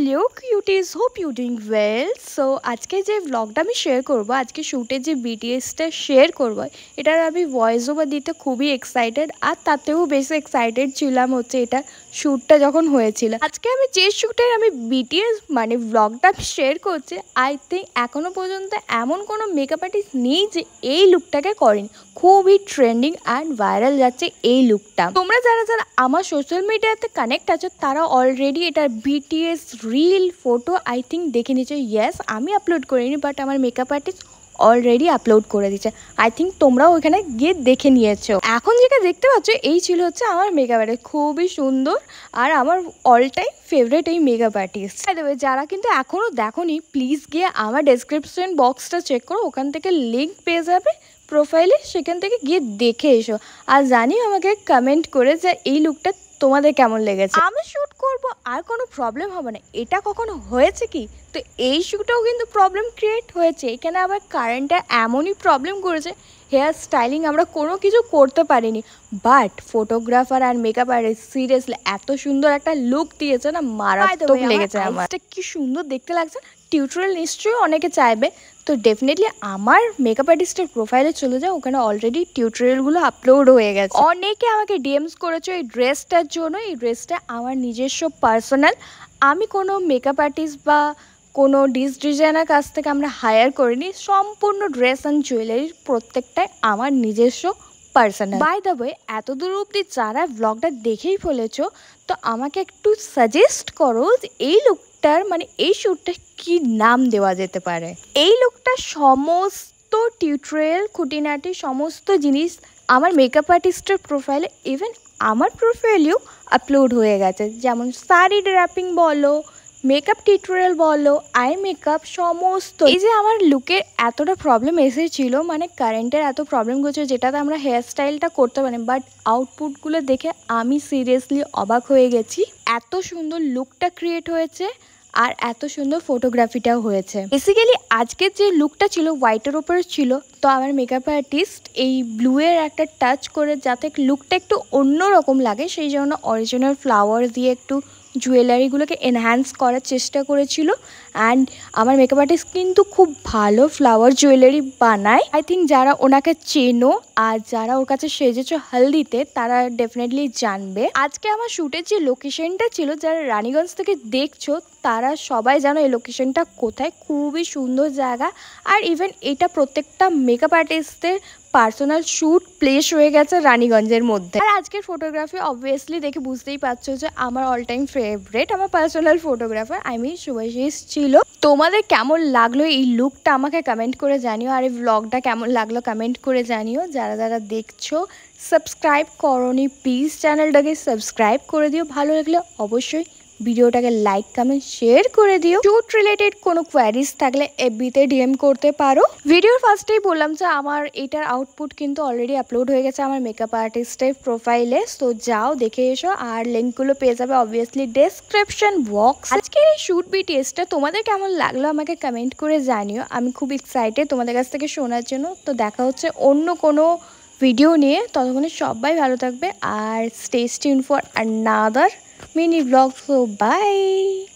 Hello cuties, hope you doing well. So আজকে যে ব্লগটা আমি শেয়ার করব, আজকে শ্যুটের যে বিটিএসটা শেয়ার করব, এটার আমি ভয়েস ওভার দিতে খুবই এক্সাইটেড। আর তাতেও বেশি এক্সাইটেড ছিলাম হচ্ছে এটা শ্যুটটা যখন হয়েছিল। আজকে আমি যে শ্যুটের আমি বিটিএস মানে ব্লগটা শেয়ার করছি, আই থিঙ্ক এখনও পর্যন্ত এমন কোনো মেকআপ আর্টিস্ট নেই যে এই লুকটাকে করেনি। খুবই ট্রেন্ডিং অ্যান্ড ভাইরাল যাচ্ছে এই লুকটা। তোমরা যারা যারা আমার সোশ্যাল মিডিয়াতে কানেক্ট আছো তারা অলরেডি এটার BTS reel photo I think দেখে নিয়েছো। ইয়েস, আমি আপলোড করিনি, বাট আমার মেকআপ আর্টিস্ট অলরেডি আপলোড করে দিচ্ছে। আই থিঙ্ক তোমরাও ওইখানে গিয়ে দেখে নিয়েছো। এখন যেটা দেখতে পাচ্ছ এই ছিল হচ্ছে আমার মেকআপ আর্টিস্ট, খুবই সুন্দর আর আমার অল টাইম ফেভারিট এই মেকআপ আর্টিস্ট। দেবে যারা কিন্তু এখনও দেখোনি, প্লিজ গিয়ে আমার ডেসক্রিপশন বক্সটা চেক করো, ওখান থেকে লিঙ্ক পেয়ে যাবে প্রোফাইলে, সেখান থেকে গিয়ে দেখে এসো। আর জানিও আমাকে কমেন্ট করে যে এই লুকটা তোমাদের কেমন লেগেছে। আমি শ্যুট করব আর কোনো প্রবলেম হবে না, এটা কখনো হয়েছে কি? তো এই শ্যুটেও কিন্তু প্রবলেম ক্রিয়েট হয়েছে। এখানে আবার কারেন্টটা এমনই প্রবলেম করেছে, হেয়ার স্টাইলিং আমরা কোনো কিছু করতে পারিনি, বাট ফটোগ্রাফার আর মেকআপ আর্টিস্ট সিরিয়াসলি এত সুন্দর একটা লুক দিয়েছে না, মারাত্মক লেগেছে আমার। কি সুন্দর দেখতে লাগছে। টিউটোরিয়াল নিশ্চয়ই অনেকে চাইবে, তো ডেফিনেটলি আমার মেকআপ আর্টিস্টের প্রোফাইলে চলে যাও, ওখানে অলরেডি টিউটোরিয়ালগুলো আপলোড হয়ে গেছে। অনেকে আমাকে ডিএমস করেছো এই ড্রেসটার জন্য। এই ড্রেসটা আমার নিজস্ব পার্সোনাল, আমি কোনো মেকআপ আর্টিস্ট বা কোনো ডিজাইনার কাছ থেকে আমরা হায়ার করিনি। সম্পূর্ণ ড্রেস অ্যান্ড জুয়েলারি প্রত্যেকটাই আমার নিজস্ব পার্সোনাল। বাই দ্য ওয়ে, এত দূর অবধি যারা ব্লগটা দেখেই ফেলেছো, তো আমাকে একটু সাজেস্ট করো যে এই লুকটার মানে এই শ্যুটটা কি নাম দেওয়া যেতে পারে। এই লুকটা সমস্ত টিউটোরিয়াল খুঁটিনাটি সমস্ত জিনিস আমার মেকআপ আর্টিস্টের প্রোফাইলে, ইভেন আমার প্রোফাইলেও আপলোড হয়ে গেছে। যেমন শাড়ি ড্র্যাপিং বলো, মেকআপ টিউটোরিয়াল বলো, আই মেকআপ সমস্ত। এই যে আমার লুকের এতটা প্রবলেম এসেছিলো, মানে কারেন্টের এত প্রবলেম করছে যেটাতে আমরা হেয়ার স্টাইলটা করতে পারি, বাট আউটপুটগুলো দেখে আমি সিরিয়াসলি অবাক হয়ে গেছি। এত সুন্দর লুকটা ক্রিয়েট হয়েছে আর এত সুন্দর ফটোগ্রাফিটাও হয়েছে। বেসিক্যালি আজকের যে লুকটা ছিল হোয়াইটের ওপরে ছিল, তো আমার মেকআপ আর্টিস্ট এই ব্লুয়ের একটা টাচ করে যাতে লুকটা একটু অন্যরকম লাগে, সেই জন্য অরিজিনাল ফ্লাওয়ার দিয়ে একটু জুয়েলারিগুলোকে এনহ্যান্স করার চেষ্টা করেছিল। অ্যান্ড আমার মেকআপ আর্টিস্ট কিন্তু খুব ভালো ফ্লাওয়ার জুয়েলারি বানায়। আই থিঙ্ক যারা ওনাকে চেনো আর যারা ওর কাছে সেজেছো হলদিতে, তারা ডেফিনেটলি জানবে। আজকে আমার শ্যুটের যে লোকেশনটা ছিল, যারা রানীগঞ্জ থেকে দেখছো তারা সবাই জানো এই লোকেশনটা কোথায়। খুবই সুন্দর জায়গা, আর ইভেন এটা প্রত্যেকটা মেকআপ আর্টিস্টদের পার্সোনাল শ্যুট প্লেস হয়ে গেছে রানীগঞ্জের মধ্যে। আর আজকের ফটোগ্রাফি অবভিয়াসলি দেখে বুঝতেই পারছো যে আমার অল টাইম ফেভারিট, আমার পার্সোনাল ফটোগ্রাফার শুভাশিস ছিল। তোমাদের কেমন লাগলো এই লুকটা আমাকে কমেন্ট করে জানিও, আর এই ব্লগটা কেমন লাগলো কমেন্ট করে জানিও। যারা যারা দেখছো সাবস্ক্রাইব করোনি, প্লিজ চ্যানেলটাকে সাবস্ক্রাইব করে দিও। ভালো লাগলে অবশ্যই ভিডিওটাকে লাইক কমেন্ট শেয়ার করে দিও। শ্যুট রিলেটেড কোনো কোয়ারিজ থাকলে এফবিতে ডিএম করতে পারো। ভিডিওর ফার্স্টেই বললাম যে আমার এটার আউটপুট কিন্তু অলরেডি আপলোড হয়ে গেছে আমার মেকআপ আর্টিস্টের প্রোফাইলে, তো যাও দেখে এসো। আর লিঙ্কগুলো পেয়ে যাবে অবভিয়াসলি ডেসক্রিপশন বক্স। আজকের এই শ্যুট বিটিএসটা তোমাদের কেমন লাগলো আমাকে কমেন্ট করে জানিও। আমি খুব এক্সাইটেড তোমাদের কাছ থেকে শোনার জন্য। তো দেখা হচ্ছে অন্য কোনো ভিডিও নিয়ে, ততক্ষণে সবাই ভালো থাকবে আর stay tuned for another mini vlog. So bye.